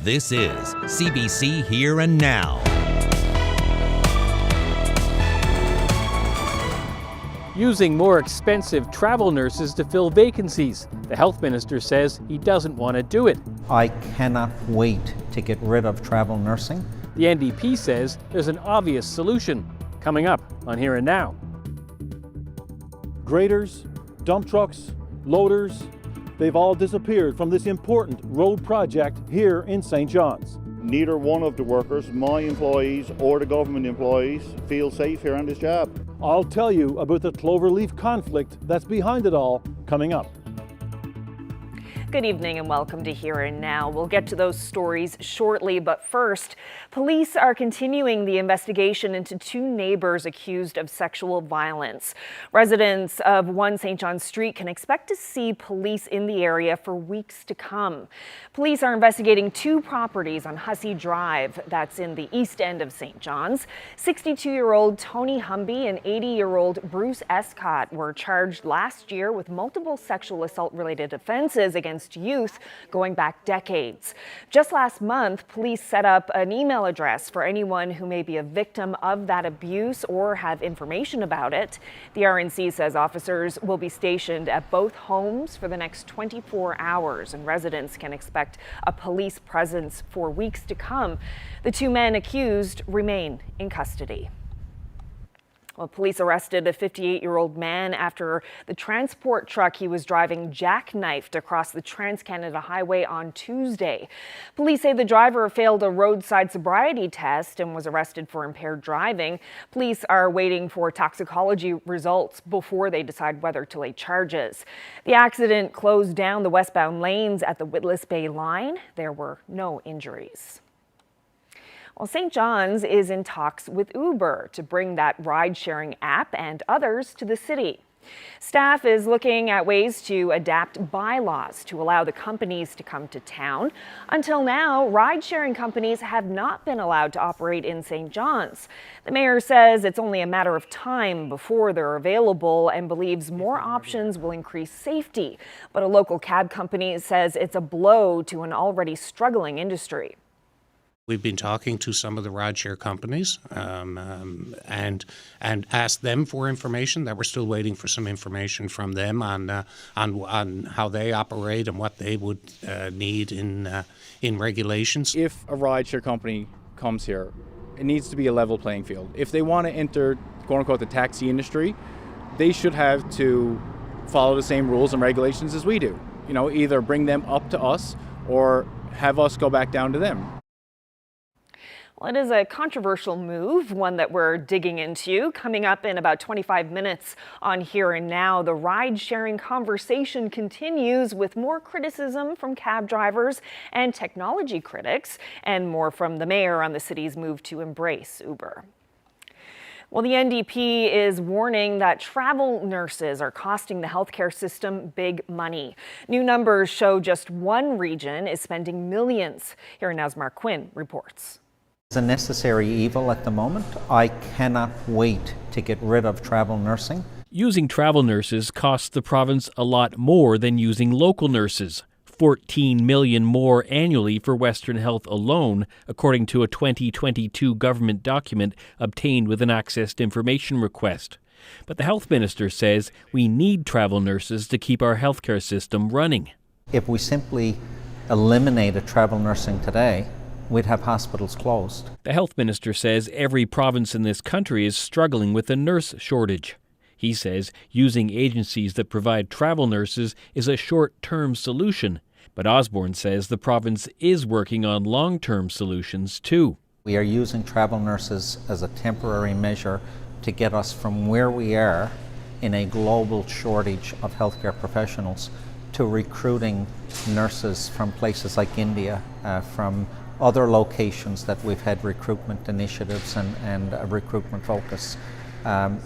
This is CBC Here and Now. Using more expensive travel nurses to fill vacancies. The health minister says he doesn't want to do it. I cannot wait to get rid of travel nursing. The NDP says there's an obvious solution. Coming up on Here and Now. Graders, dump trucks, loaders, they've all disappeared from this important road project here in St. John's. Neither one of the workers, my employees or the government employees, feel safe here on this job. I'll tell you about the cloverleaf conflict that's behind it all coming up. Good evening and welcome to Here and Now. We'll get to those stories shortly, but first, police are continuing the investigation into two neighbors accused of sexual violence. Residents of 1 St. John's Street can expect to see police in the area for weeks to come. Police are investigating two properties on Hussey Drive, that's in the east end of St. John's. 62-year-old Tony Humby and 80-year-old Bruce Escott were charged last year with multiple sexual assault-related offenses against youth going back decades. Just last month, police set up an email address for anyone who may be a victim of that abuse or have information about it. The RNC says officers will be stationed at both homes for the next 24 hours, and residents can expect a police presence for weeks to come. The two men accused remain in custody. Well, police arrested a 58-year-old man after the transport truck he was driving jackknifed across the Trans-Canada Highway on Tuesday. Police say the driver failed a roadside sobriety test and was arrested for impaired driving. Police are waiting for toxicology results before they decide whether to lay charges. The accident closed down the westbound lanes at the Witless Bay line. There were no injuries. Well, St. John's is in talks with Uber to bring that ride-sharing app and others to the city. Staff is looking at ways to adapt bylaws to allow the companies to come to town. Until now, ride-sharing companies have not been allowed to operate in St. John's. The mayor says it's only a matter of time before they're available and believes more options will increase safety. But a local cab company says it's a blow to an already struggling industry. We've been talking to some of the rideshare companies and asked them for information. That we're still waiting for some information from them on how they operate and what they would need in regulations. If a rideshare company comes here, it needs to be a level playing field. If they want to enter, quote unquote, the taxi industry, they should have to follow the same rules and regulations as we do. You know, either bring them up to us or have us go back down to them. Well, it is a controversial move, one that we're digging into. Coming up in about 25 minutes on Here and Now, the ride-sharing conversation continues with more criticism from cab drivers and technology critics, and more from the mayor on the city's move to embrace Uber. Well, the NDP is warning that travel nurses are costing the healthcare system big money. New numbers show just one region is spending millions. Here and Now's Mark Quinn reports. It's a necessary evil at the moment. I cannot wait to get rid of travel nursing. Using travel nurses costs the province a lot more than using local nurses. 14 million more annually for Western Health alone, according to a 2022 government document obtained with an accessed information request. But the health minister says we need travel nurses to keep our healthcare system running. If we simply eliminated travel nursing today, we'd have hospitals closed. The health minister says every province in this country is struggling with a nurse shortage. He says using agencies that provide travel nurses is a short-term solution. But Osborne says the province is working on long-term solutions too. We are using travel nurses as a temporary measure to get us from where we are in a global shortage of healthcare professionals to recruiting nurses from places like India, from other locations that we've had recruitment initiatives and a recruitment focus.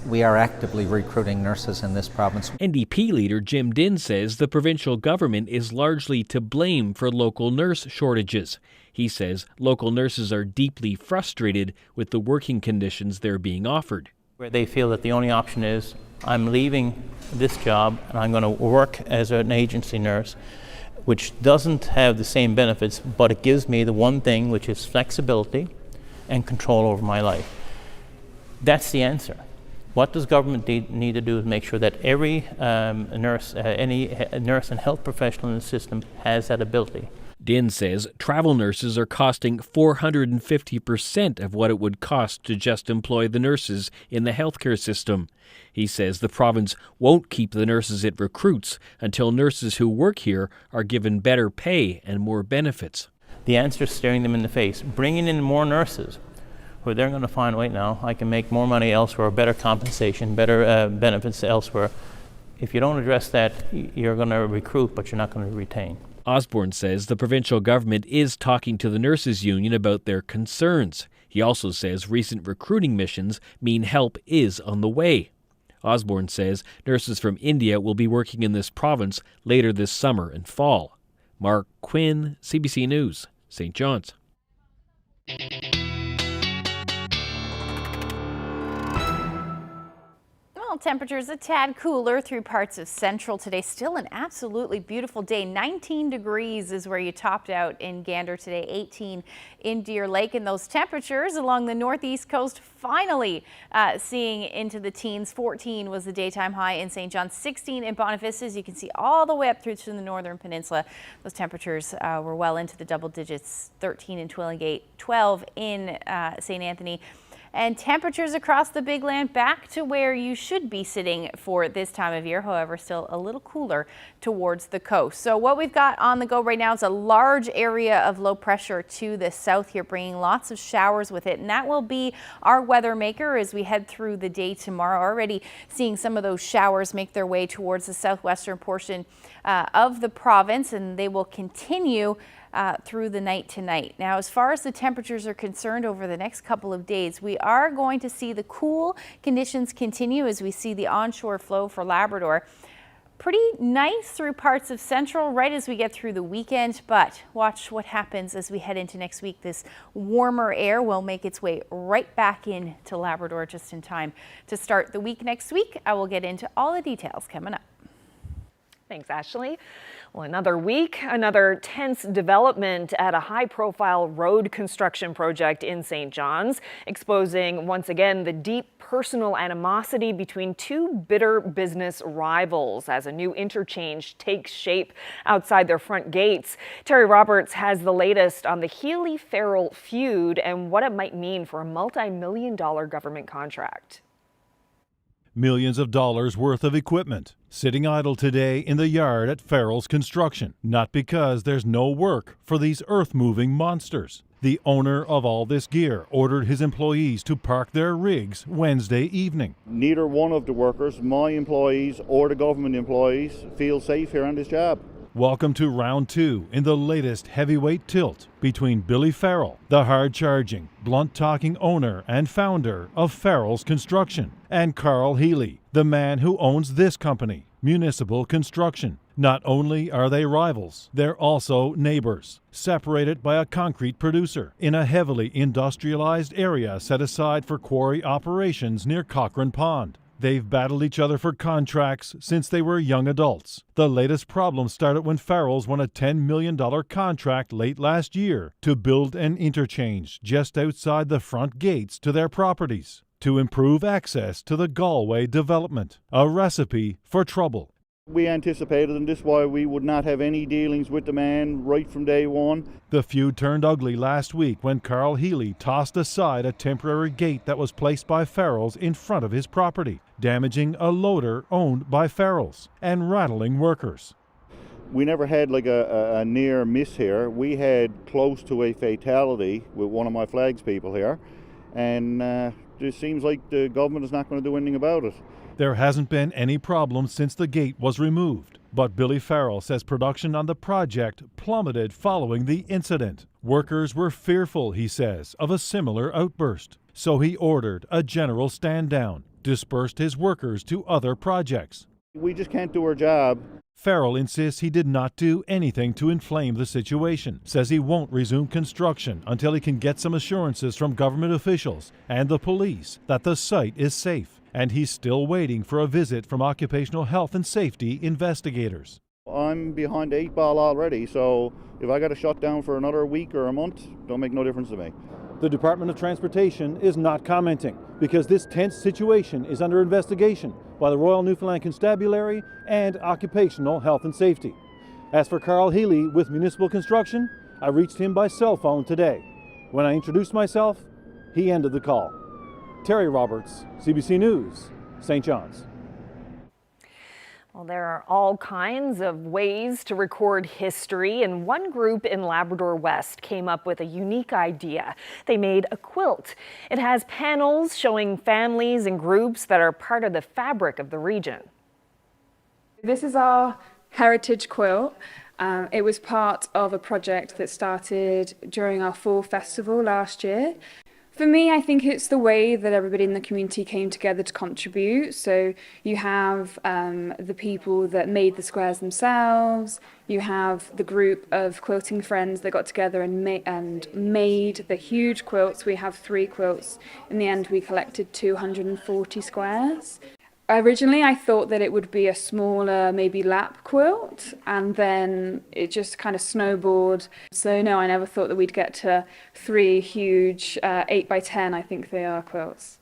We are actively recruiting nurses in this province. NDP leader Jim Dinn says the provincial government is largely to blame for local nurse shortages. He says local nurses are deeply frustrated with the working conditions they're being offered. Where they feel that the only option is, I'm leaving this job and I'm going to work as an agency nurse which doesn't have the same benefits, but it gives me the one thing, which is flexibility and control over my life. That's the answer. What does government need to do to make sure that every nurse, any nurse and health professional in the system has that ability? Din says travel nurses are costing 450% of what it would cost to just employ the nurses in the healthcare system. He says the province won't keep the nurses it recruits until nurses who work here are given better pay and more benefits. The answer is staring them in the face, bringing in more nurses, where they're going to find, wait now, I can make more money elsewhere, better compensation, better benefits elsewhere. If you don't address that, you're going to recruit, but you're not going to retain. Osborne says the provincial government is talking to the nurses' union about their concerns. He also says recent recruiting missions mean help is on the way. Osborne says nurses from India will be working in this province later this summer and fall. Mark Quinn, CBC News, St. John's. Temperatures a tad cooler through parts of central today. Still an absolutely beautiful day. 19 degrees is where you topped out in Gander today, 18 in Deer Lake. And those temperatures along the northeast coast finally seeing into the teens. 14 was the daytime high in St. John's, 16 in Boniface. As you can see all the way up through to the northern peninsula, those temperatures were well into the double digits, 13 in Twillingate, 12 in St. Anthony. And temperatures across the big land back to where you should be sitting for this time of year, however, still a little cooler towards the coast. So what we've got on the go right now is a large area of low pressure to the south here, bringing lots of showers with it. And that will be our weather maker as we head through the day tomorrow. Already seeing some of those showers make their way towards the southwestern portion of the province, and they will continue through the night tonight. Now, as far as the temperatures are concerned over the next couple of days, we are going to see the cool conditions continue as we see the onshore flow for Labrador. Pretty nice through parts of central right as we get through the weekend, but watch what happens as we head into next week. This warmer air will make its way right back into Labrador just in time to start the week next week. I will get into all the details coming up. Thanks, Ashley. Well, another week, another tense development at a high-profile road construction project in St. John's, exposing once again the deep personal animosity between two bitter business rivals as a new interchange takes shape outside their front gates. Terry Roberts has the latest on the Healy-Farrell feud and what it might mean for a multi-million-dollar government contract. Millions of dollars worth of equipment sitting idle today in the yard at Farrell's Construction, not because there's no work for these earth-moving monsters. The owner of all this gear ordered his employees to park their rigs Wednesday evening. Neither one of the workers, my employees or the government employees, feel safe here on this job. Welcome to round two in the latest heavyweight tilt between Billy Farrell, the hard-charging, blunt-talking owner and founder of Farrell's Construction, and Carl Healy, the man who owns this company, Municipal Construction. Not only are they rivals, they're also neighbors, separated by a concrete producer in a heavily industrialized area set aside for quarry operations near Cochrane Pond. They've battled each other for contracts since they were young adults. The latest problem started when Farrell's won a $10 million contract late last year to build an interchange just outside the front gates to their properties to improve access to the Galway development. A recipe for trouble. We anticipated, and this is why we would not have any dealings with the man right from day one. The feud turned ugly last week when Carl Healy tossed aside a temporary gate that was placed by Farrell's in front of his property, damaging a loader owned by Farrell's and rattling workers. We never had like a near miss here. We had close to a fatality with one of my flags people here, and it seems like the government is not going to do anything about it. There hasn't been any problem since the gate was removed, but Billy Farrell says production on the project plummeted following the incident. Workers were fearful, he says, of a similar outburst, so he ordered a general stand-down, dispersed his workers to other projects. We just can't do our job. Farrell insists he did not do anything to inflame the situation, says he won't resume construction until he can get some assurances from government officials and the police that the site is safe. And he's still waiting for a visit from occupational health and safety investigators. I'm behind the 8 ball already, so if I got a shut down for another week or a month, don't make no difference to me. The Department of Transportation is not commenting because this tense situation is under investigation by the Royal Newfoundland Constabulary and Occupational Health and Safety. As for Carl Healy with Municipal Construction, I reached him by cell phone today. When I introduced myself, he ended the call. Terry Roberts, CBC News, St. John's. Well, there are all kinds of ways to record history, and one group in Labrador West came up with a unique idea. They made a quilt. It has panels showing families and groups that are part of the fabric of the region. This is our heritage quilt. It was part of a project that started during our fall festival last year. For me, I think it's the way that everybody in the community came together to contribute. So you have the people that made the squares themselves, you have the group of quilting friends that got together and made the huge quilts. We have 3 quilts. In the end, we collected 240 squares. Originally, I thought that it would be a smaller, maybe lap quilt, and then it just kind of snowballed. So no, I never thought that we'd get to 3 huge 8 by 10, I think they are, quilts.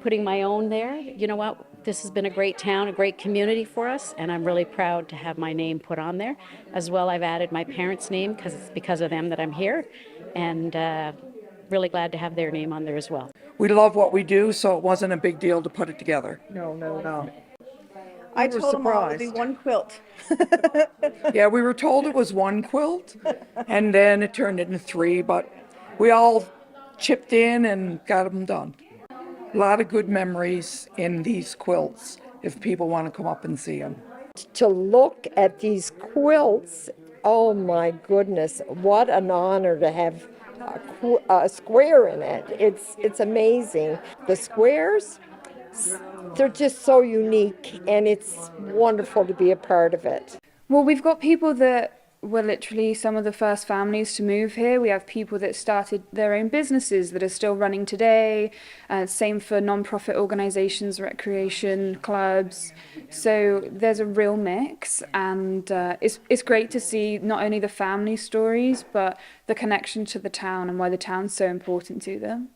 Putting my own there, you know what, this has been a great town, a great community for us, and I'm really proud to have my name put on there. As well, I've added my parents' name because it's because of them that I'm here, and really glad to have their name on there as well. We love what we do, so it wasn't a big deal to put it together. No. I told them all it would be one quilt. Yeah, we were told it was 1 quilt, and then it turned into 3, but we all chipped in and got them done. A lot of good memories in these quilts if people want to come up and see them. To look at these quilts, oh my goodness, what an honor to have a square in it. It's amazing. The squares, they're just so unique, and it's wonderful to be a part of it. Well, we've got people that were literally some of the first families to move here. We have people that started their own businesses that are still running today. Same for non-profit organizations, recreation clubs. So there's a real mix, and it's great to see not only the family stories, but the connection to the town and why the town's so important to them.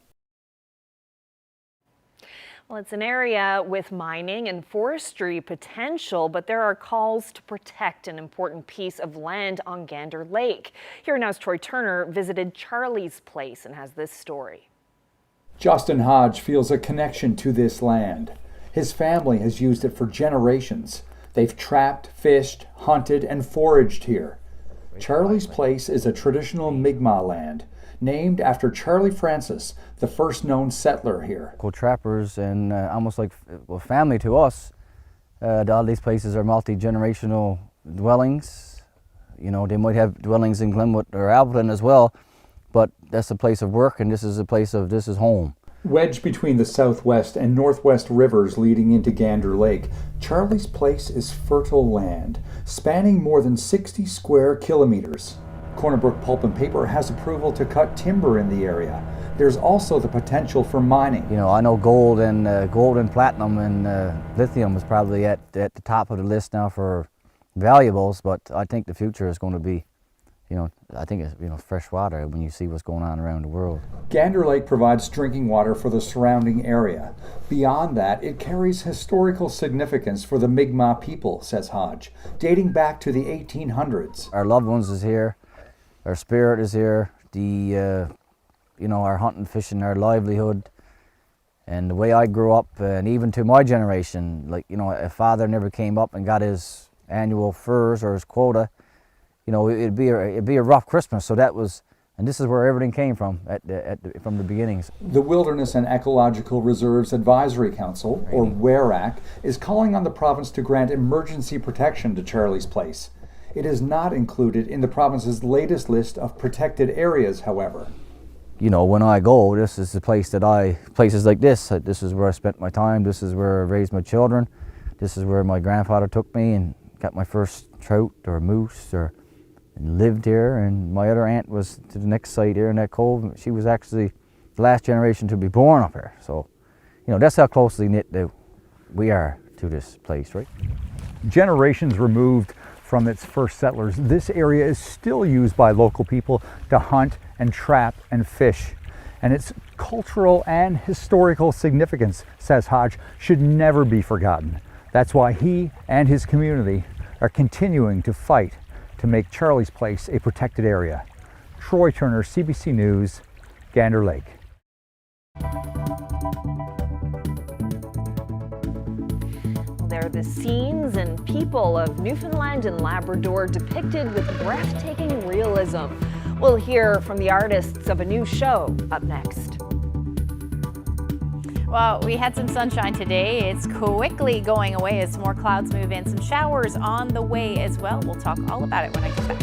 Well, it's an area with mining and forestry potential, but there are calls to protect an important piece of land on Gander Lake. Here Now's Troy Turner visited Charlie's place and has this story. Justin Hodge feels a connection to this land. His family has used it for generations. They've trapped, fished, hunted, and foraged here. Charlie's place is a traditional Mi'kmaq land, named after Charlie Francis, the first known settler here. Trappers and almost like family to us. All these places are multi-generational dwellings. You know, they might have dwellings in Glenwood or Alberton as well, but that's a place of work, and this is home. Wedged between the southwest and northwest rivers leading into Gander Lake, Charlie's place is fertile land, spanning more than 60 square kilometers. Corner Brook Pulp and Paper has approval to cut timber in the area. There's also the potential for mining. You know, I know gold and platinum and lithium is probably at the top of the list now for valuables, but I think the future is going to be, I think it's, fresh water when you see what's going on around the world. Gander Lake provides drinking water for the surrounding area. Beyond that, it carries historical significance for the Mi'kmaq people, says Hodge, dating back to the 1800s. Our loved ones is here. Our spirit is here, our hunting, fishing, our livelihood, and the way I grew up, and even to my generation, if father never came up and got his annual furs or his quota, it'd be a rough Christmas. So and this is where everything came from from the beginnings. The Wilderness and Ecological Reserves Advisory Council, or WERAC, is calling on the province to grant emergency protection to Charlie's place. It is not included in the province's latest list of protected areas, however. When I go, this is the place places like this is where I spent my time, this is where I raised my children, this is where my grandfather took me and got my first trout or moose and lived here, and my other aunt was to the next site here in that cove. She was actually the last generation to be born up here. So, that's how closely knit we are to this place, right? Generations removed from its first settlers, this area is still used by local people to hunt and trap and fish. And its cultural and historical significance, says Hodge, should never be forgotten. That's why he and his community are continuing to fight to make Charlie's Place a protected area. Troy Turner, CBC News, Gander Lake. They're the scenes and people of Newfoundland and Labrador depicted with breathtaking realism. We'll hear from the artists of a new show up next. Well, we had some sunshine today. It's quickly going away as more clouds move in. Some showers on the way as well. We'll talk all about it when I get back.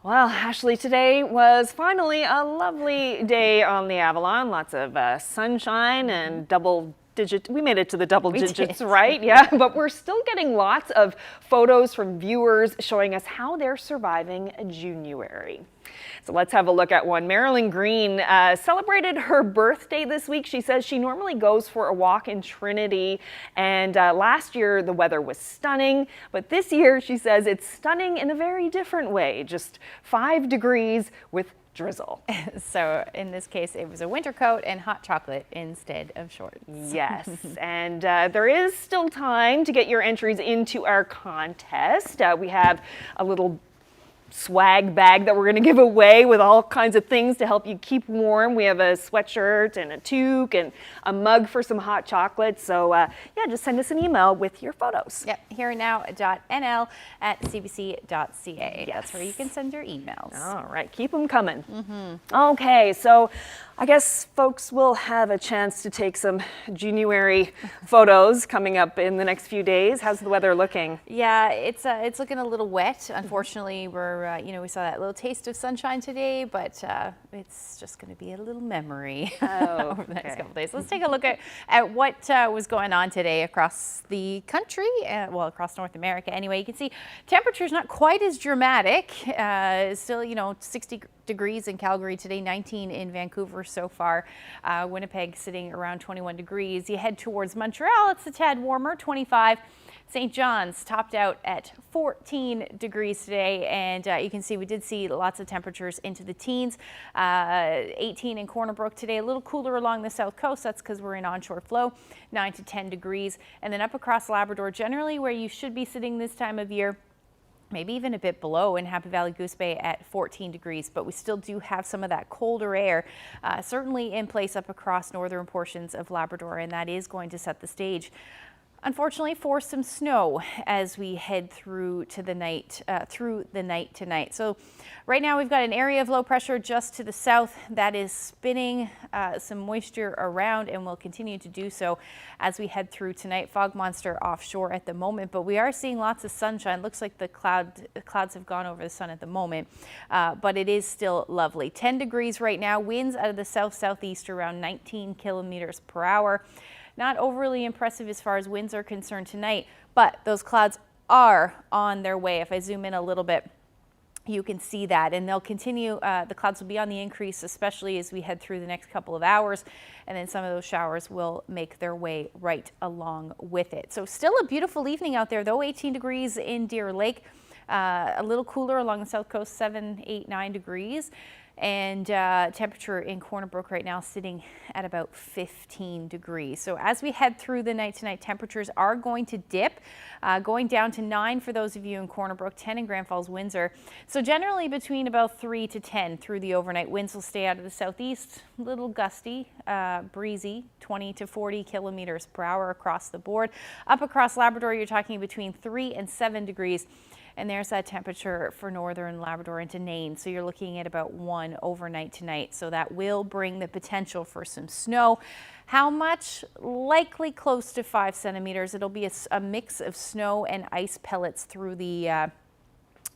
Well, Ashley, today was finally a lovely day on the Avalon. Lots of sunshine and we made it to the double digits, right? Yeah, but we're still getting lots of photos from viewers showing us how they're surviving January. So let's have a look at one. Marilyn Green celebrated her birthday this week. She says she normally goes for a walk in Trinity, and last year the weather was stunning, but this year she says it's stunning in a very different way. Just 5 degrees with drizzle. So in this case, it was a winter coat and hot chocolate instead of shorts. Yes, and there is still time to get your entries into our contest. We have a little swag bag that we're going to give away with all kinds of things to help you keep warm. We have a sweatshirt and a toque and a mug for some hot chocolate. So yeah, just send us an email with your photos. Yep, herenow.nl@cbc.ca. That's where you can send your emails. All right, keep them coming. Okay, so I guess folks will have a chance to take some January photos coming up in the next few days. How's the weather looking? Yeah, it's looking a little wet. Unfortunately, we saw that little taste of sunshine today, but it's just going to be a little memory over the next couple of days. Let's take a look at what was going on today across the country, well, across North America anyway. You can see temperatures not quite as dramatic. Still, 60 degrees in Calgary today, 19 in Vancouver so far. Winnipeg sitting around 21 degrees. You head towards Montreal, it's a tad warmer, 25. St. John's topped out at 14 degrees today, and you can see we did see lots of temperatures into the teens. 18 in Corner Brook today, a little cooler along the south coast. That's because we're in onshore flow, 9 to 10 degrees. And then up across Labrador, generally where you should be sitting this time of year, maybe even a bit below in Happy Valley Goose Bay at 14 degrees, but we still do have some of that colder air certainly in place up across northern portions of Labrador, and that is going to set the stage, unfortunately, for some snow as we head through the night tonight. So right now we've got an area of low pressure just to the south that is spinning some moisture around and will continue to do so as we head through tonight. Fog monster offshore at the moment, but we are seeing lots of sunshine. Looks like the clouds have gone over the sun at the moment, but it is still lovely. 10 degrees right now, winds out of the south-southeast around 19 kilometers per hour. Not overly impressive as far as winds are concerned tonight, but those clouds are on their way. If I zoom in a little bit, you can see that, and they'll continue. The clouds will be on the increase, especially as we head through the next couple of hours, and then some of those showers will make their way right along with it. So still a beautiful evening out there, though. 18 degrees in Deer Lake, a little cooler along the south coast, 7, 8, 9 degrees. And temperature in Corner Brook right now sitting at about 15 degrees. So as we head through the night tonight, temperatures are going to dip, going down to 9 for those of you in Corner Brook, 10 in Grand Falls, Windsor. So generally between about 3 to 10 through the overnight. Winds will stay out of the southeast, a little gusty, breezy, 20 to 40 kilometers per hour across the board. Up across Labrador, you're talking between 3 and 7 degrees. And there's that temperature for northern Labrador into Nain. So you're looking at about 1 overnight tonight. So that will bring the potential for some snow. How much? Likely close to 5 centimeters. It'll be a mix of snow and ice pellets through the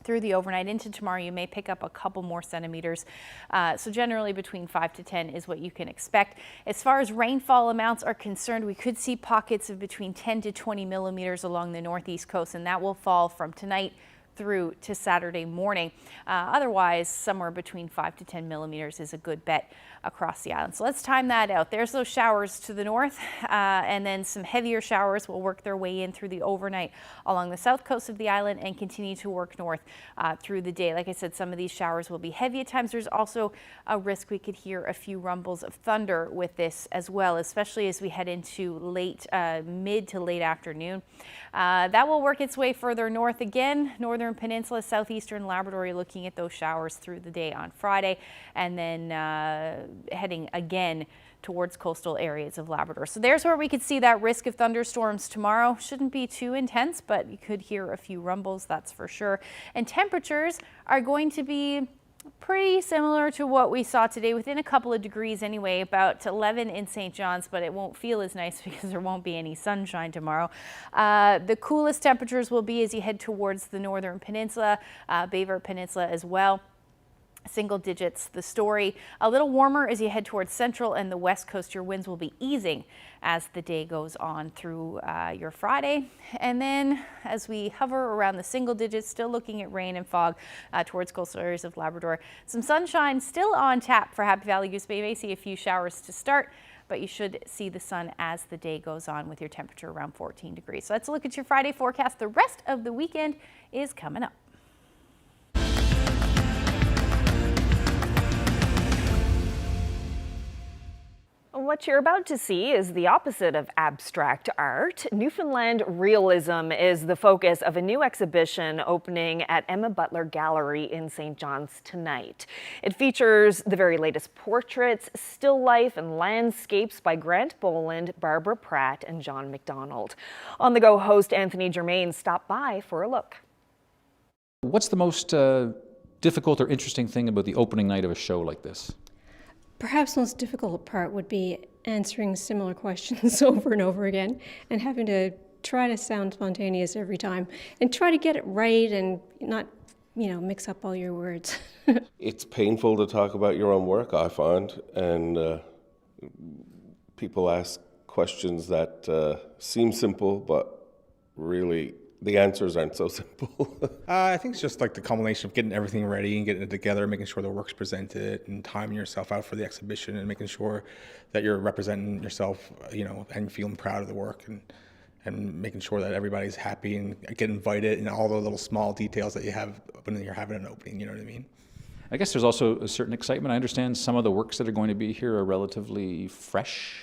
overnight. Into tomorrow, you may pick up a couple more centimeters. So generally between 5 to 10 is what you can expect. As far as rainfall amounts are concerned, we could see pockets of between 10 to 20 millimeters along the northeast coast, and that will fall from tonight through to Saturday morning. Otherwise, somewhere between 5 to 10 millimeters is a good bet across the island. So let's time that out. There's those showers to the north, and then some heavier showers will work their way in through the overnight along the south coast of the island and continue to work north through the day. Like I said, some of these showers will be heavy at times. There's also a risk we could hear a few rumbles of thunder with this as well, especially as we head into mid to late afternoon. That will work its way further north again. Northern Peninsula, southeastern Labrador, you're looking at those showers through the day on Friday, and then heading again towards coastal areas of Labrador. So there's where we could see that risk of thunderstorms tomorrow. Shouldn't be too intense, but you could hear a few rumbles, that's for sure. And temperatures are going to be pretty similar to what we saw today, within a couple of degrees anyway, about 11 in St. John's, but it won't feel as nice because there won't be any sunshine tomorrow. The coolest temperatures will be as you head towards the northern peninsula, Baver Peninsula as well. Single digits, the story. A little warmer as you head towards central and the west coast. Your winds will be easing as the day goes on through your Friday. And then as we hover around the single digits, still looking at rain and fog towards coastal areas of Labrador. Some sunshine still on tap for Happy Valley Goose Bay. You may see a few showers to start, but you should see the sun as the day goes on with your temperature around 14 degrees. So let's look at your Friday forecast. The rest of the weekend is coming up. What you're about to see is the opposite of abstract art. Newfoundland realism is the focus of a new exhibition opening at Emma Butler Gallery in St. John's tonight. It features the very latest portraits, still life, and landscapes by Grant Boland, Barbara Pratt, and John McDonald. On the Go host Anthony Germain stopped by for a look. What's the most difficult or interesting thing about the opening night of a show like this? Perhaps the most difficult part would be answering similar questions over and over again and having to try to sound spontaneous every time and try to get it right and not, mix up all your words. It's painful to talk about your own work, I find, and people ask questions that seem simple, but really the answers aren't so simple. I think it's just like the culmination of getting everything ready and getting it together, making sure the work's presented and timing yourself out for the exhibition and making sure that you're representing yourself, and feeling proud of the work and making sure that everybody's happy and get invited and all the little small details that you have when you're having an opening, you know what I mean? I guess there's also a certain excitement. I understand some of the works that are going to be here are relatively fresh.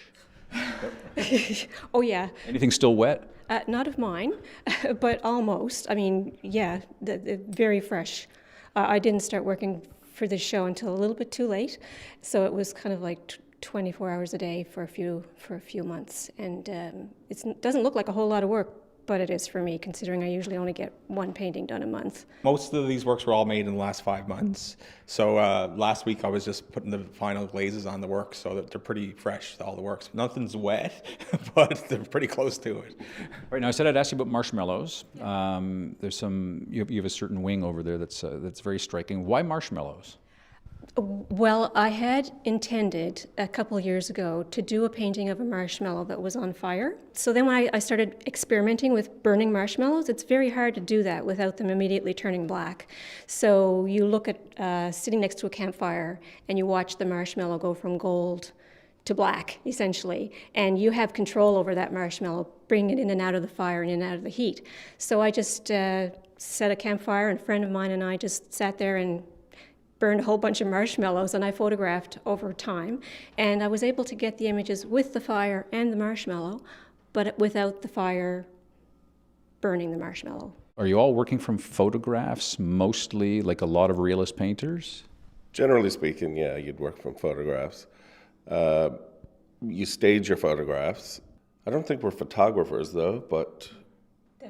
Oh, yeah. Anything still wet? Not of mine, but almost. I mean, yeah, very fresh. I didn't start working for this show until a little bit too late, so it was kind of like 24 hours a day for a few months, and it doesn't look like a whole lot of work, but it is for me, considering I usually only get one painting done a month. Most of these works were all made in the last 5 months. So last week I was just putting the final glazes on the work so that they're pretty fresh, all the works. Nothing's wet, but they're pretty close to it. Right, now I said I'd ask you about marshmallows. There's you have a certain wing over there that's very striking. Why marshmallows? Well, I had intended a couple years ago to do a painting of a marshmallow that was on fire. So then when I started experimenting with burning marshmallows, it's very hard to do that without them immediately turning black. So you look at sitting next to a campfire and you watch the marshmallow go from gold to black, essentially, and you have control over that marshmallow, bringing it in and out of the fire and in and out of the heat. So I just set a campfire, and a friend of mine and I just sat there and burned a whole bunch of marshmallows, and I photographed over time, and I was able to get the images with the fire and the marshmallow, but without the fire burning the marshmallow. Are you all working from photographs, mostly like a lot of realist painters? Generally speaking, yeah, you'd work from photographs. You stage your photographs. I don't think we're photographers though, but I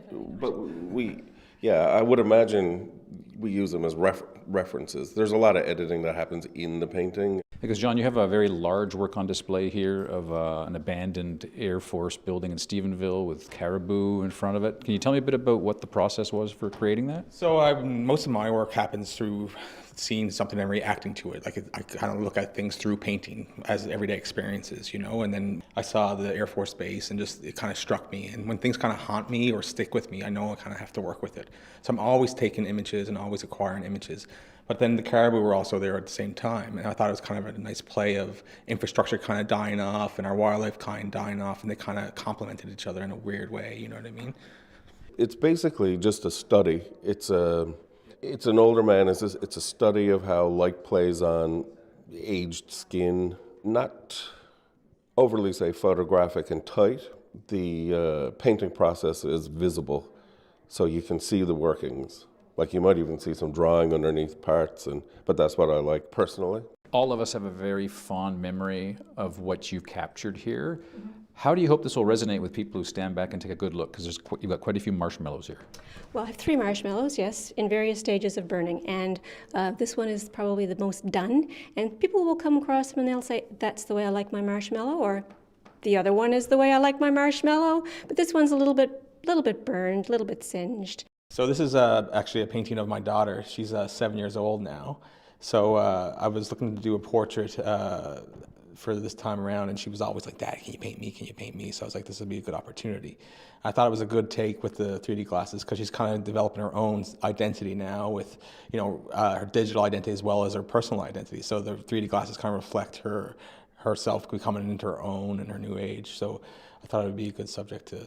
would imagine we use them as references. There's a lot of editing that happens in the painting. Because John, you have a very large work on display here of an abandoned Air Force building in Stephenville with caribou in front of it. Can you tell me a bit about what the process was for creating that? So most of my work happens through seeing something and reacting to it. Like I kind of look at things through painting as everyday experiences, and then I saw the Air Force Base and just it kind of struck me. And when things kind of haunt me or stick with me, I know I kind of have to work with it. So I'm always taking images and always acquiring images. But then the caribou were also there at the same time. And I thought it was kind of a nice play of infrastructure kind of dying off and our wildlife kind dying off, and they kind of complemented each other in a weird way, you know what I mean? It's basically just a study. It's an older man. It's a study of how light plays on aged skin. Not overly, say, photographic and tight. The painting process is visible, so you can see the workings. Like you might even see some drawing underneath parts, but that's what I like personally. All of us have a very fond memory of what you've captured here. How do you hope this will resonate with people who stand back and take a good look? Because you've got quite a few marshmallows here. Well, I have 3 marshmallows, yes, in various stages of burning, and this one is probably the most done. And people will come across them and they'll say, "That's the way I like my marshmallow," or "The other one is the way I like my marshmallow," but this one's a little bit burned, a little bit singed. So this is actually a painting of my daughter. She's 7 years old now. So I was looking to do a portrait for this time around, and she was always like, "Dad, can you paint me? Can you paint me?" So I was like, this would be a good opportunity. I thought it was a good take with the 3D glasses because she's kind of developing her own identity now with, her digital identity as well as her personal identity. So the 3D glasses kind of reflect herself becoming into her own and her new age. So I thought it would be a good subject to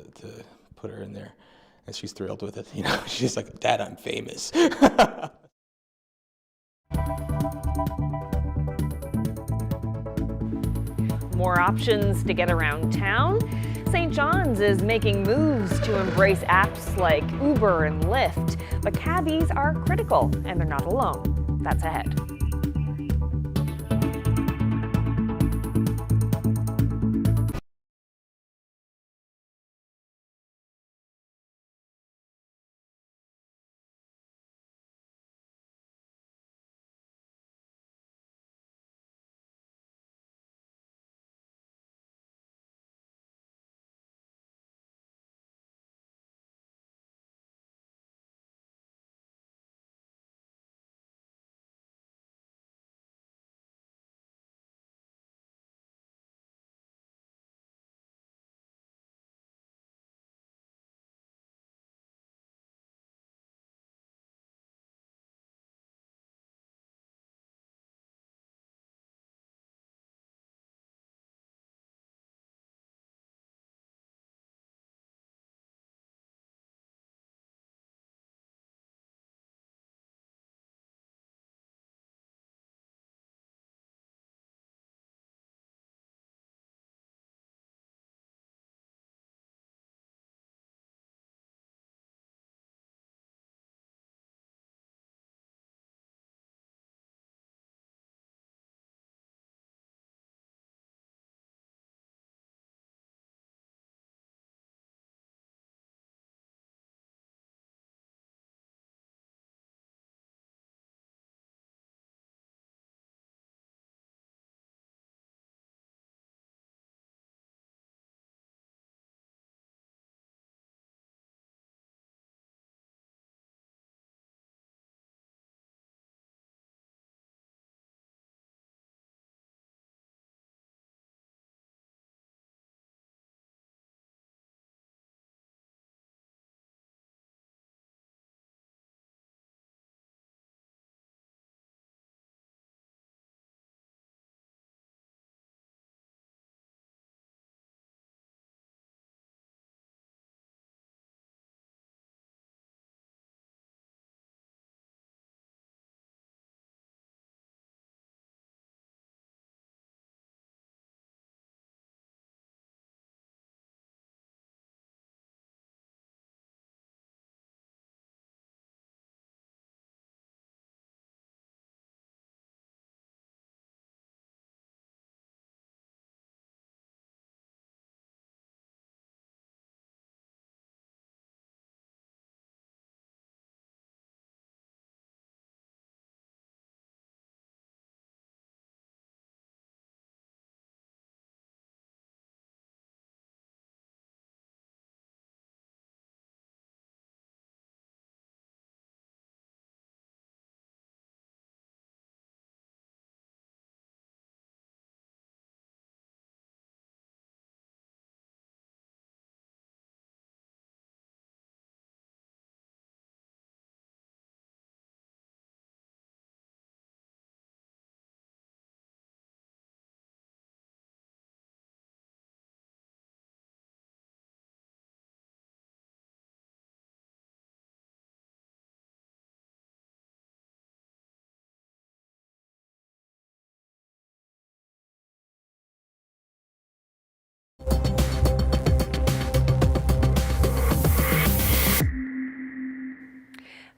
put her in there. And she's thrilled with it. She's like, "Dad, I'm famous." more options to get around town? St. John's is making moves to embrace apps like Uber and Lyft, but cabbies are critical, and they're not alone. That's ahead.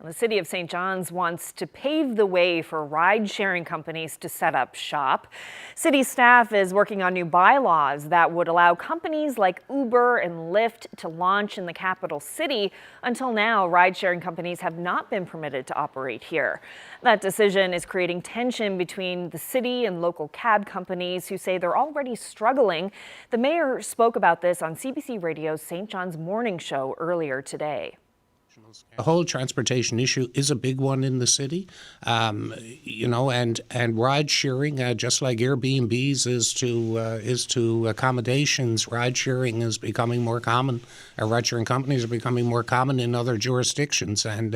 The City of St. John's wants to pave the way for ride-sharing companies to set up shop. City staff is working on new bylaws that would allow companies like Uber and Lyft to launch in the capital city. Until now, ride-sharing companies have not been permitted to operate here. That decision is creating tension between the city and local cab companies who say they're already struggling. The mayor spoke about this on CBC Radio's St. John's Morning Show earlier today. The whole transportation issue is a big one in the city, and ride sharing, just like Airbnbs is to accommodations. Ride sharing is becoming more common. Ride sharing companies are becoming more common in other jurisdictions, and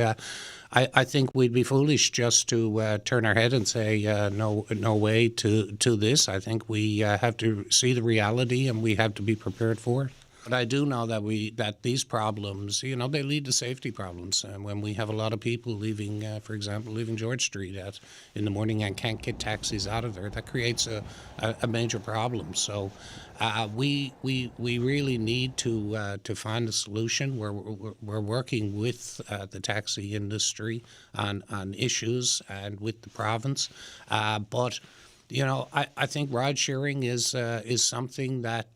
I think we'd be foolish just to turn our head and say no way to this. I think we have to see the reality, and we have to be prepared for it. But I do know that these problems, they lead to safety problems. And when we have a lot of people leaving, for example, leaving George Street in the morning and can't get taxis out of there, that creates a major problem. So we really need to find a solution. We're working with the taxi industry on issues and with the province, but. I think ride sharing is something that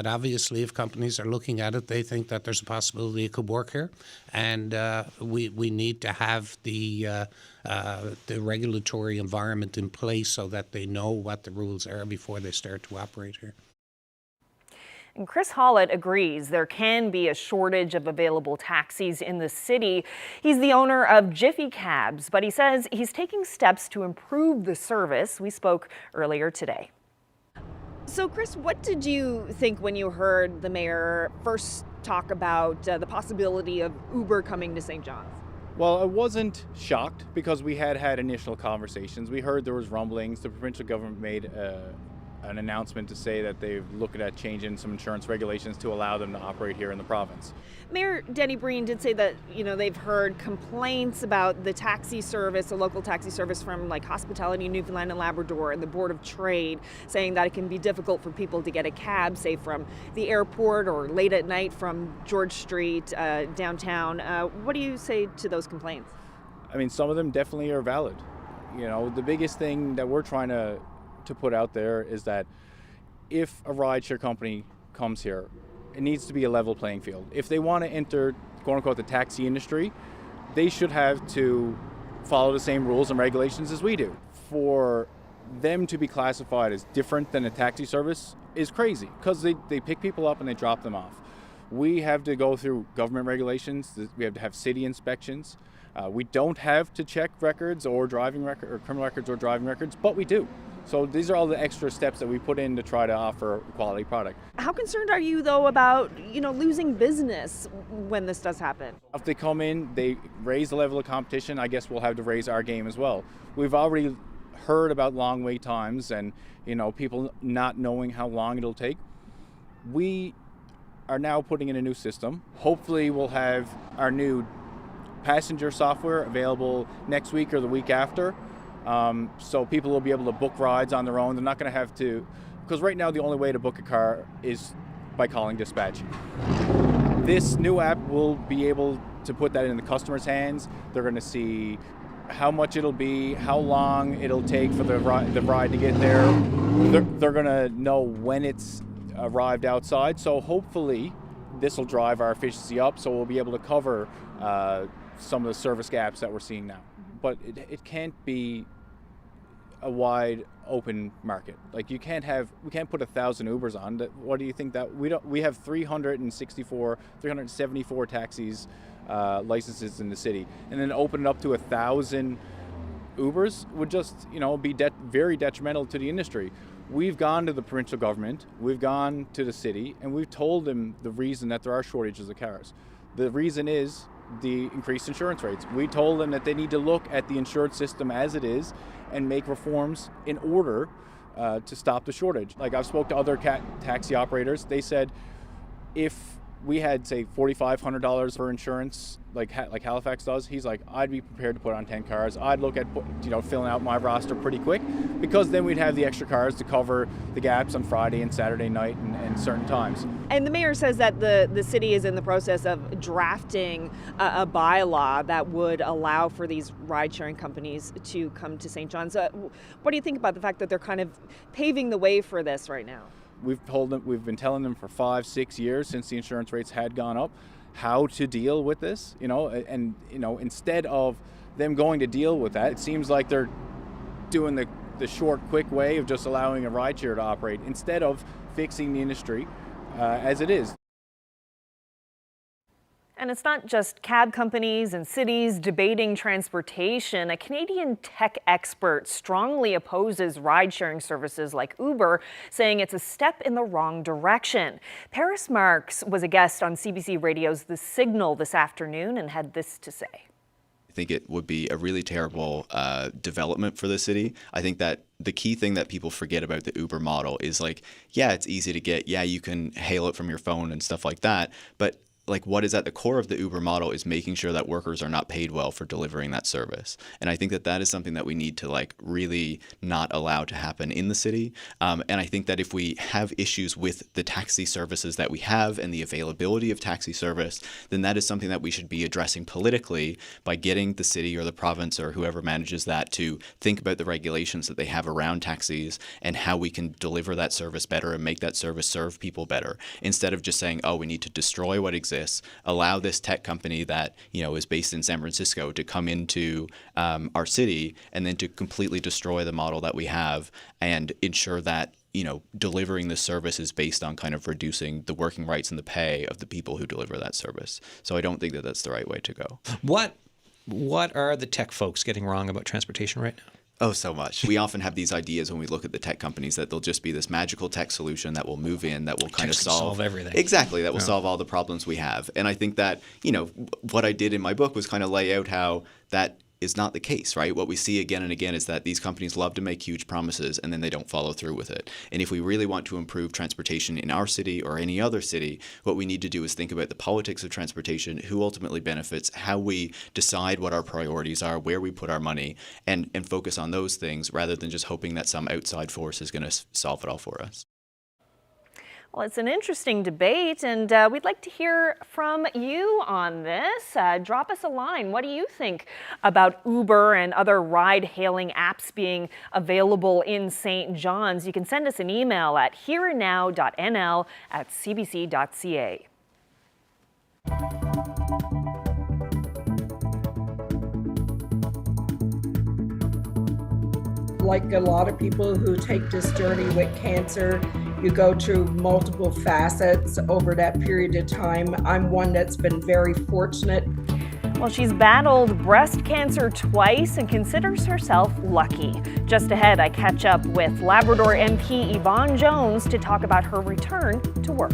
obviously, if companies are looking at it, they think that there's a possibility it could work here, and we need to have the regulatory environment in place so that they know what the rules are before they start to operate here. And Chris Hollett agrees there can be a shortage of available taxis in the city. He's the owner of Jiffy Cabs, but he says he's taking steps to improve the service. We spoke earlier today. So, Chris, what did you think when you heard the mayor first talk about the possibility of Uber coming to St. John's? Well, I wasn't shocked because we had initial conversations. We heard there was rumblings. The provincial government made an announcement to say that they're looking at changing some insurance regulations to allow them to operate here in the province. Mayor Denny Breen did say that, they've heard complaints about the taxi service, the local taxi service from Hospitality Newfoundland and Labrador and the Board of Trade, saying that it can be difficult for people to get a cab, say from the airport or late at night from George Street downtown. What do you say to those complaints? I mean, some of them definitely are valid. The biggest thing that we're trying to put out there is that if a rideshare company comes here, it needs to be a level playing field. If they want to enter, quote unquote, the taxi industry, they should have to follow the same rules and regulations as we do. For them to be classified as different than a taxi service is crazy because they pick people up and they drop them off. We have to go through government regulations. We have to have city inspections. We don't have to check records or criminal records or driving records, but we do. So these are all the extra steps that we put in to try to offer a quality product. How concerned are you, though, about, losing business when this does happen? If they come in, they raise the level of competition, I guess we'll have to raise our game as well. We've already heard about long wait times and, people not knowing how long it'll take. We are now putting in a new system. Hopefully we'll have our new passenger software available next week or the week after. So people will be able to book rides on their own. They're not going to have to, because right now the only way to book a car is by calling dispatch. This new app will be able to put that in the customer's hands. They're going to see how much it'll be, how long it'll take for the ride to get there. They're going to know when it's arrived outside. So hopefully this will drive our efficiency up, so we'll be able to cover some of the service gaps that we're seeing now. But it can't be a wide open market. We can't put 1,000 Ubers on. What do you think that we have 374 taxis licenses in the city, and then open it up to 1,000 Ubers would just be very detrimental to the industry. We've gone to the provincial government, we've gone to the city, and we've told them the reason that there are shortages of cars. The reason is the increased insurance rates. We told them that they need to look at the insurance system as it is and make reforms in order to stop the shortage. I've spoke to other taxi operators. They said if we had, say, $4,500 for insurance, like Halifax does, he's like, I'd be prepared to put on 10 cars. I'd look at filling out my roster pretty quick, because then we'd have the extra cars to cover the gaps on Friday and Saturday night and certain times. And the mayor says that the city is in the process of drafting a bylaw that would allow for these ride-sharing companies to come to St. John's. What do you think about the fact that they're kind of paving the way for this right now? We've been telling them for 5-6 years since the insurance rates had gone up how to deal with this, and instead of them going to deal with that, it seems like they're doing the short, quick way of just allowing a rideshare to operate instead of fixing the industry as it is. And it's not just cab companies and cities debating transportation. A Canadian tech expert strongly opposes ride-sharing services like Uber, saying it's a step in the wrong direction. Paris Marks was a guest on CBC Radio's The Signal this afternoon and had this to say. I think it would be a really terrible development for the city. I think that the key thing that people forget about the Uber model is like, yeah, it's easy to get. Yeah, you can hail it from your phone and stuff like that. But like what is at the core of the Uber model is making sure that workers are not paid well for delivering that service. And I think that that is something that we need to like really not allow to happen in the city. And I think that if we have issues with the taxi services that we have and the availability of taxi service, then that is something that we should be addressing politically by getting the city or the province or whoever manages that to think about the regulations that they have around taxis and how we can deliver that service better and make that service serve people better, instead of just saying, oh, we need to destroy what exists, allow this tech company that is based in San Francisco to come into our city and then to completely destroy the model that we have and ensure that delivering the service is based on kind of reducing the working rights and the pay of the people who deliver that service. So I don't think that that's the right way to go. What are the tech folks getting wrong about transportation right now? Oh, so much. We often have these ideas when we look at the tech companies that they'll just be this magical tech solution that will move in, that will kind of solve everything. Exactly, that will solve all the problems we have. And I think that, what I did in my book was kind of lay out how that is not the case, right? What we see again and again is that these companies love to make huge promises and then they don't follow through with it. And if we really want to improve transportation in our city or any other city, what we need to do is think about the politics of transportation, who ultimately benefits, how we decide what our priorities are, where we put our money, and focus on those things rather than just hoping that some outside force is going to solve it all for us. Well, it's an interesting debate, and we'd like to hear from you on this. Drop us a line. What do you think about Uber and other ride-hailing apps being available in St. John's? You can send us an email at hereandnow@cbc.ca. Like a lot of people who take this journey with cancer, you go through multiple facets over that period of time. I'm one that's been very fortunate. Well, she's battled breast cancer twice and considers herself lucky. Just ahead, I catch up with Labrador MP Yvonne Jones to talk about her return to work.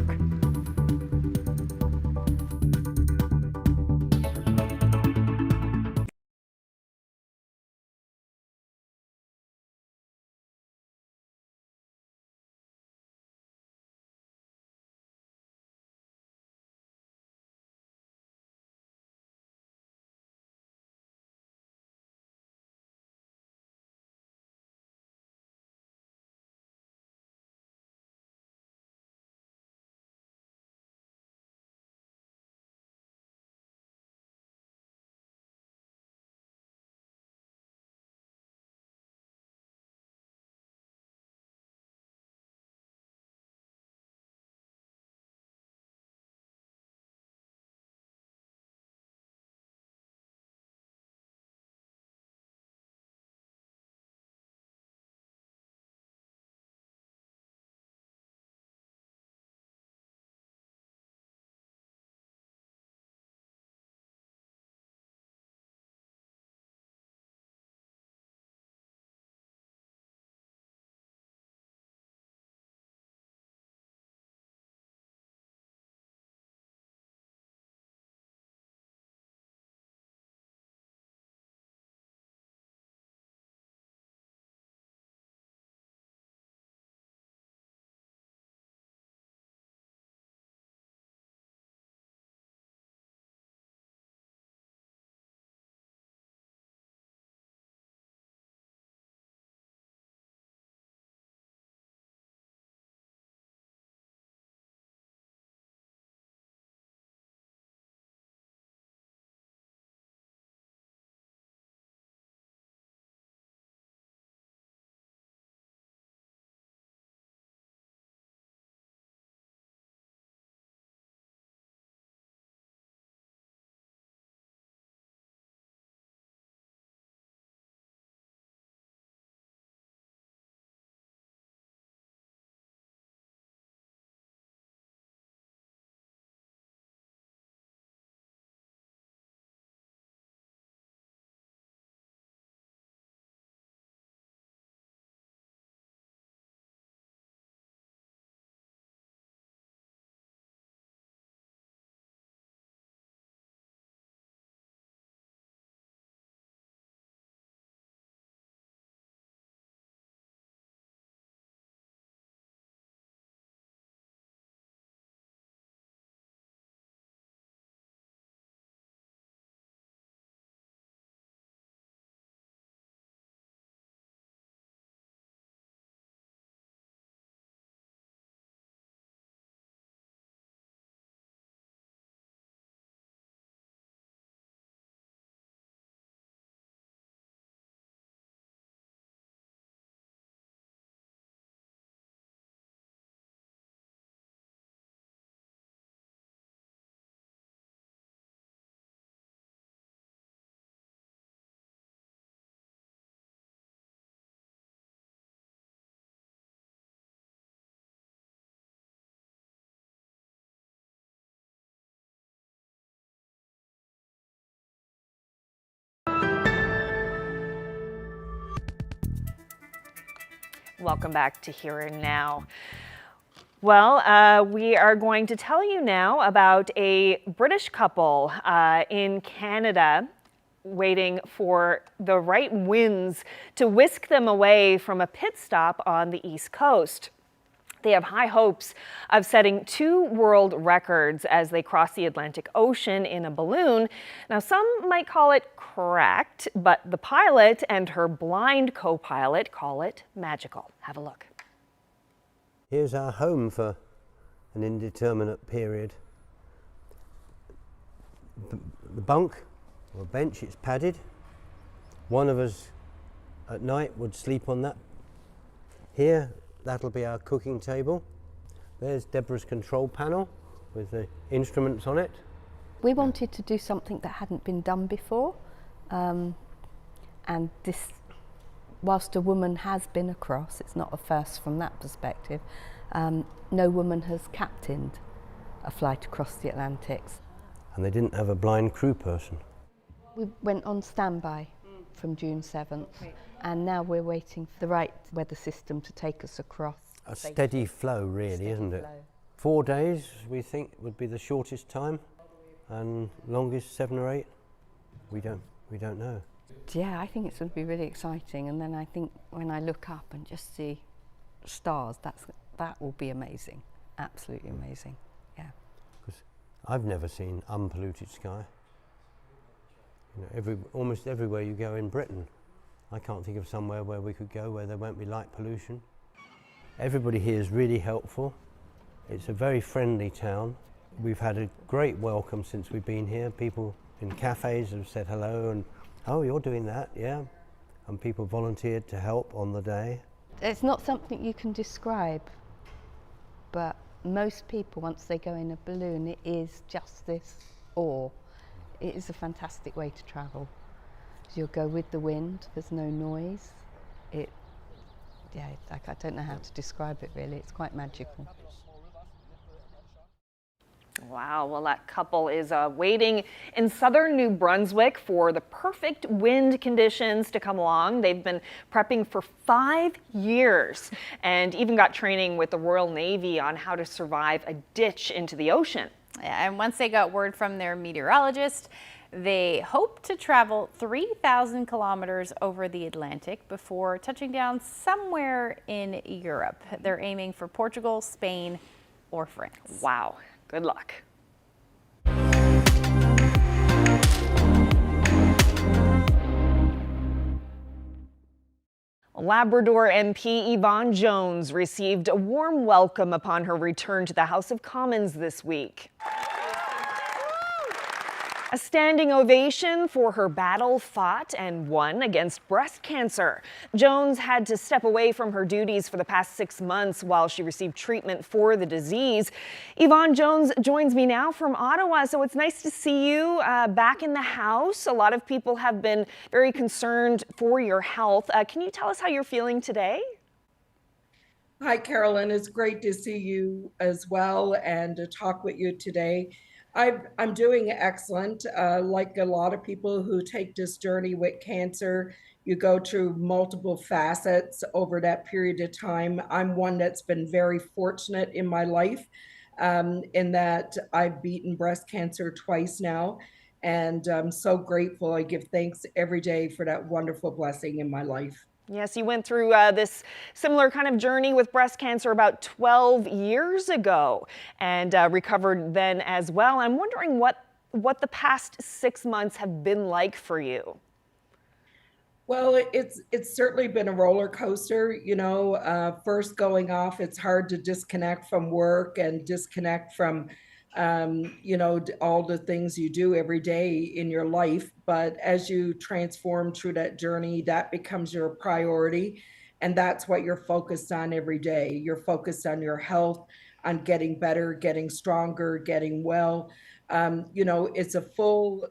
Welcome back to Here and Now. Well, we are going to tell you now about a British couple in Canada waiting for the right winds to whisk them away from a pit stop on the East Coast. They have high hopes of setting 2 world records as they cross the Atlantic Ocean in a balloon. Now, some might call it correct, but the pilot and her blind co-pilot call it magical. Have a look. Here's our home for an indeterminate period. The bunk or bench, it's padded. One of us at night would sleep on that. Here, that'll be our cooking table. There's Deborah's control panel with the instruments on it. We wanted to do something that hadn't been done before, and this, whilst a woman has been across, it's not a first from that perspective. No woman has captained a flight across the Atlantic. And they didn't have a blind crew person. We went on standby from June 7th, and now we're waiting for the right weather system to take us across. A steady flow, really, isn't it? 4 days, we think, would be the shortest time, and longest 7 or 8. We don't know. Yeah, I think it's going to be really exciting, and then I think when I look up and just see stars, that will be amazing, absolutely amazing. Yeah. Because I've never seen unpolluted sky. You know, almost everywhere you go in Britain, I can't think of somewhere where we could go where there won't be light pollution. Everybody here is really helpful. It's a very friendly town. We've had a great welcome since we've been here. People in cafes have said hello and, oh, you're doing that, yeah. And people volunteered to help on the day. It's not something you can describe, but most people, once they go in a balloon, it is just this awe. It is a fantastic way to travel. You'll go with the wind, there's no noise. I don't know how to describe it really, it's quite magical. Wow, well, that couple is waiting in southern New Brunswick for the perfect wind conditions to come along. They've been prepping for 5 years and even got training with the Royal Navy on how to survive a ditch into the ocean. Yeah, and once they got word from their meteorologist, they hope to travel 3,000 kilometers over the Atlantic before touching down somewhere in Europe. They're aiming for Portugal, Spain, or France. Wow. Good luck. Labrador MP Yvonne Jones received a warm welcome upon her return to the House of Commons this week. A standing ovation for her battle fought and won against breast cancer. Jones had to step away from her duties for the past 6 months while she received treatment for the disease. Yvonne Jones joins me now from Ottawa, so it's nice to see you back in the House. A lot of people have been very concerned for your health. Can you tell us how you're feeling today? Hi, Carolyn. It's great to see you as well and to talk with you today. I'm doing excellent. Like a lot of people who take this journey with cancer, you go through multiple facets over that period of time. I'm one that's been very fortunate in my life in that I've beaten breast cancer twice now. And I'm so grateful. I give thanks every day for that wonderful blessing in my life. Yes, you went through this similar kind of journey with breast cancer about 12 years ago and recovered then as well. I'm wondering what the past 6 months have been like for you. Well, it's certainly been a roller coaster, you know, first going off, it's hard to disconnect from work and disconnect from, you know, all the things you do every day in your life. But as you transform through that journey, that becomes your priority. And that's what you're focused on every day. You're focused on your health, on getting better, getting stronger, getting well. You know, it's a full,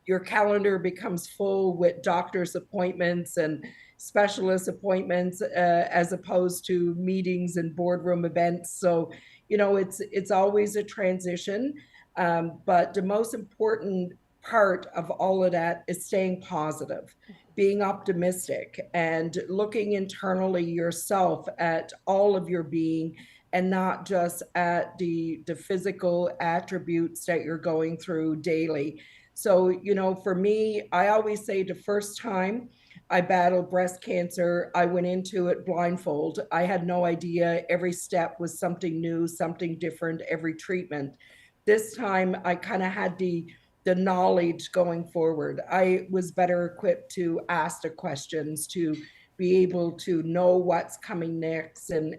your calendar becomes full with doctor's appointments and specialist appointments as opposed to meetings and boardroom events. So, you know, it's always a transition. But the most important part of all of that is staying positive, being optimistic, and looking internally yourself at all of your being, and not just at the physical attributes that you're going through daily. So, you know, for me, I always say the first time I battled breast cancer, I went into it blindfold. I had no idea. Every step was something new, something different, every treatment. This time I kind of had the knowledge going forward. I was better equipped to ask the questions, to be able to know what's coming next, and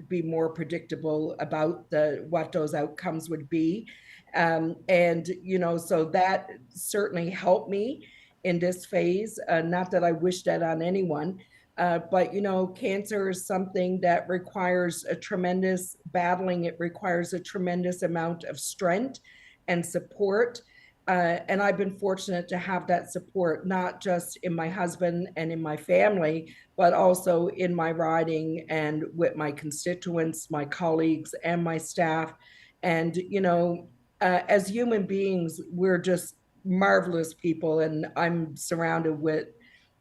be more predictable about what those outcomes would be. And you know, so that certainly helped me in this phase. Not that I wish that on anyone, but you know, cancer is something that requires a tremendous battling. It requires a tremendous amount of strength and support. And I've been fortunate to have that support, not just in my husband and in my family, but also in my riding and with my constituents, my colleagues, and my staff. And, you know, as human beings, we're just marvelous people, and I'm surrounded with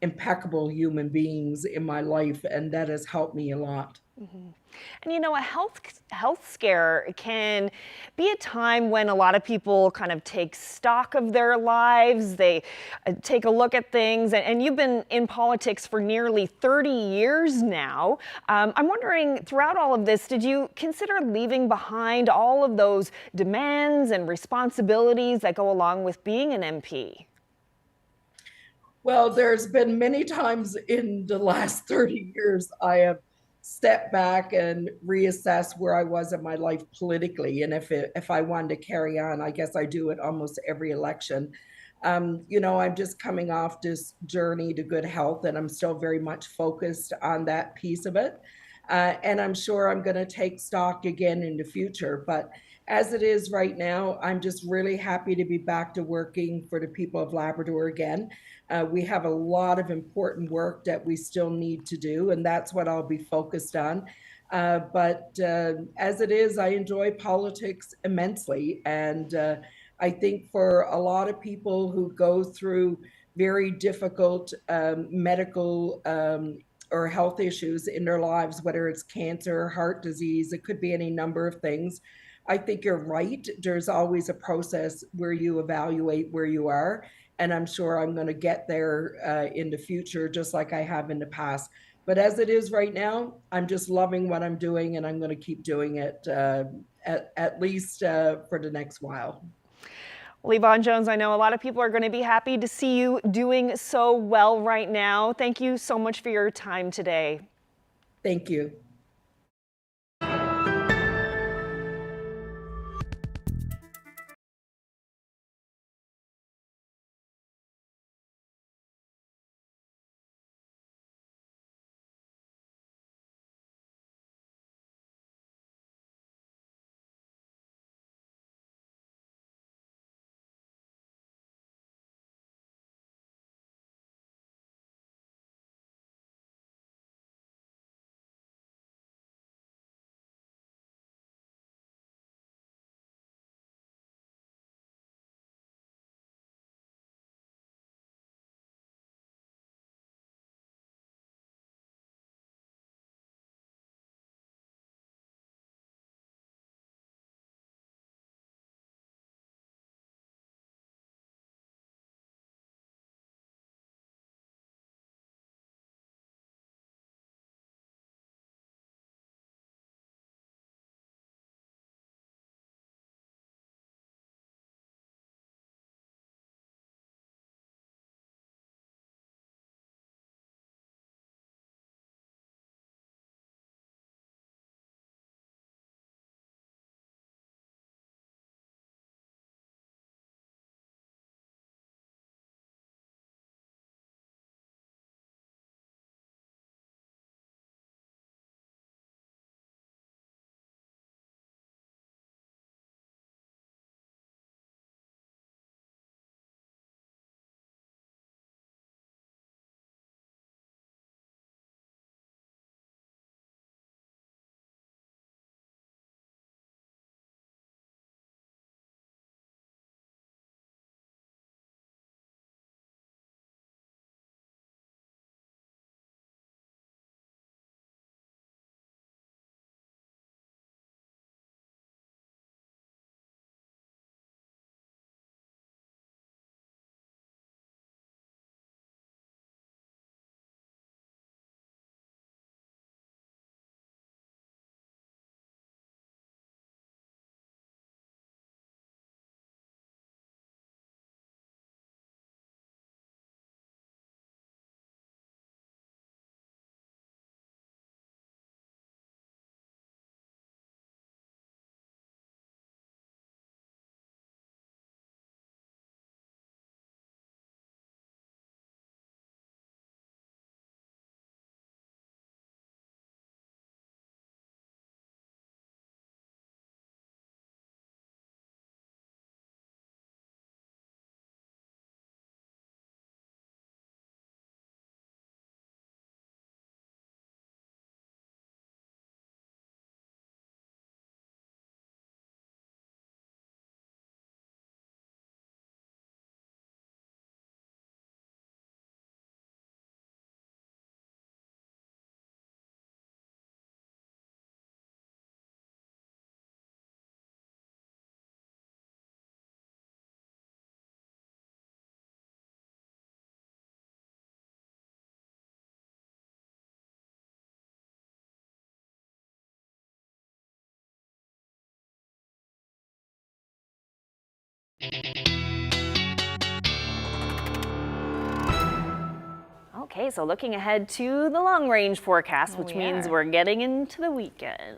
impeccable human beings in my life, and that has helped me a lot. Mm-hmm. And you know, a health scare can be a time when a lot of people kind of take stock of their lives. They take a look at things, and you've been in politics for nearly 30 years now. I'm wondering, throughout all of this, did you consider leaving behind all of those demands and responsibilities that go along with being an MP? Well, there's been many times in the last 30 years I have step back and reassess where I was in my life politically, and if I wanted to carry on. I guess I do it almost every election. You know, I'm just coming off this journey to good health, and I'm still very much focused on that piece of it. And I'm sure I'm going to take stock again in the future. But as it is right now, I'm just really happy to be back to working for the people of Labrador again. We have a lot of important work that we still need to do, and that's what I'll be focused on. But as it is, I enjoy politics immensely. And I think for a lot of people who go through very difficult medical or health issues in their lives, whether it's cancer, heart disease, it could be any number of things. I think you're right. There's always a process where you evaluate where you are. And I'm sure I'm going to get there in the future, just like I have in the past. But as it is right now, I'm just loving what I'm doing, and I'm going to keep doing it at least for the next while. Well, Yvonne Jones, I know a lot of people are going to be happy to see you doing so well right now. Thank you so much for your time today. Thank you. Okay, so looking ahead to the long range forecast, which means we're getting into the weekend.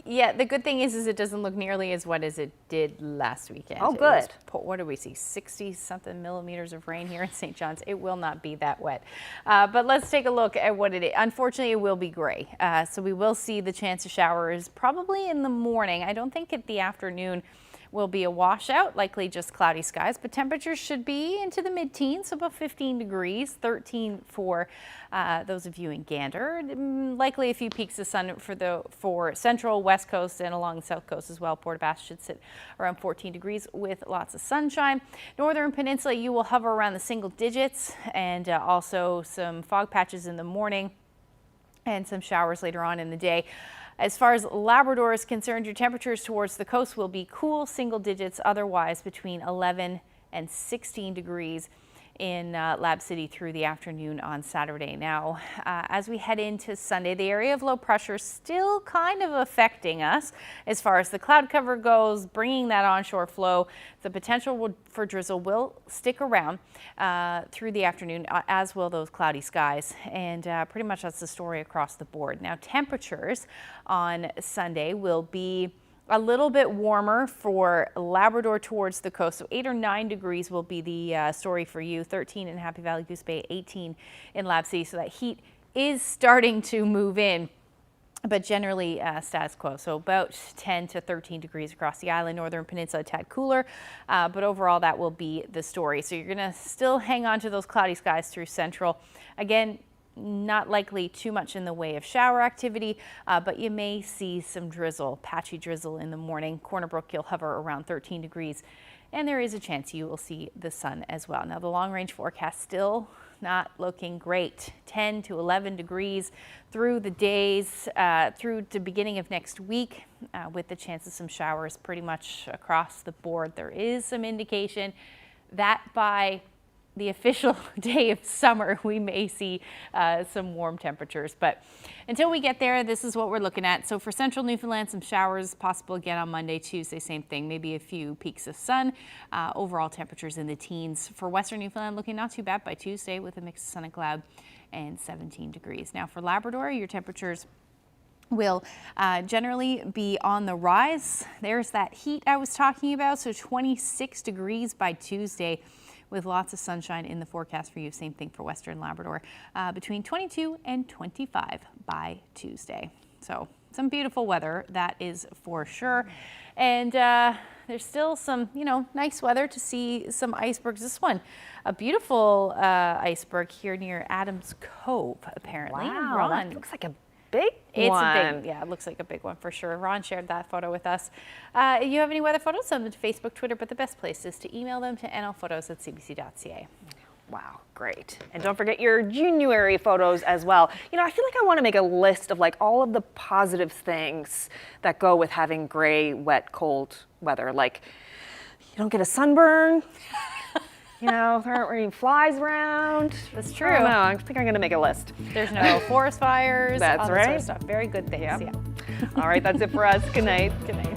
Yeah, the good thing is it doesn't look nearly as wet as it did last weekend. Oh, good. What do we see? 60-something millimeters of rain here in St. John's. It will not be that wet. But let's take a look at what it is. Unfortunately, it will be gray. So we will see the chance of showers probably in the morning. I don't think at the afternoon will be a washout, likely just cloudy skies, but temperatures should be into the mid-teens, so about 15 degrees, 13 for those of you in Gander. Likely a few peaks of sun for central, west coast, and along the south coast as well. Port aux Basques should sit around 14 degrees with lots of sunshine. Northern Peninsula, you will hover around the single digits, and also some fog patches in the morning and some showers later on in the day. As far as Labrador is concerned, your temperatures towards the coast will be cool, single digits, otherwise between 11 and 16 degrees in Lab City through the afternoon on Saturday. Now, as we head into Sunday, the area of low pressure still kind of affecting us as far as the cloud cover goes, bringing that onshore flow. The potential for drizzle will stick around through the afternoon, as will those cloudy skies. And pretty much that's the story across the board. Now, temperatures on Sunday will be a little bit warmer for Labrador towards the coast. So 8 or 9 degrees will be the story for you. 13 in Happy Valley, Goose Bay, 18 in Lab City. So that heat is starting to move in, but generally status quo. So about 10 to 13 degrees across the island. Northern Peninsula, a tad cooler, but overall that will be the story. So you're going to still hang on to those cloudy skies through central. Again, not likely too much in the way of shower activity, but you may see some drizzle, patchy drizzle in the morning. Corner Brook, you'll hover around 13 degrees, and there is a chance you will see the sun as well. Now, the long-range forecast still not looking great. 10 to 11 degrees through the days, through to beginning of next week, with the chance of some showers pretty much across the board. There is some indication that by the official day of summer, we may see some warm temperatures. But until we get there, this is what we're looking at. So for central Newfoundland, some showers possible again on Monday, Tuesday, same thing, maybe a few peaks of sun. Overall temperatures in the teens. For western Newfoundland, looking not too bad by Tuesday with a mix of sun and cloud and 17 degrees. Now for Labrador, your temperatures will generally be on the rise. There's that heat I was talking about, so 26 degrees by Tuesday, with lots of sunshine in the forecast for you. Same thing for western Labrador, between 22 and 25 by Tuesday. So some beautiful weather, that is for sure. And there's still some, nice weather to see some icebergs. This one, a beautiful iceberg here near Adams Cove, apparently. Wow, Ron, that looks like a big it's one. a big, yeah, it looks like a big one for sure. Ron shared that photo with us. You have any weather photos? Send them to Facebook, Twitter, but the best place is to email them to nlphotos@cbc.ca. Wow, great. And don't forget your January photos as well. I feel like I want to make a list of all of the positive things that go with having gray, wet, cold weather. Like, you don't get a sunburn. There aren't any flies around. That's true. I don't know. I think I'm going to make a list. There's no forest fires. That's all right. that sort of stuff. Very good things. Yeah. All right, that's it for us. Good night. Good night.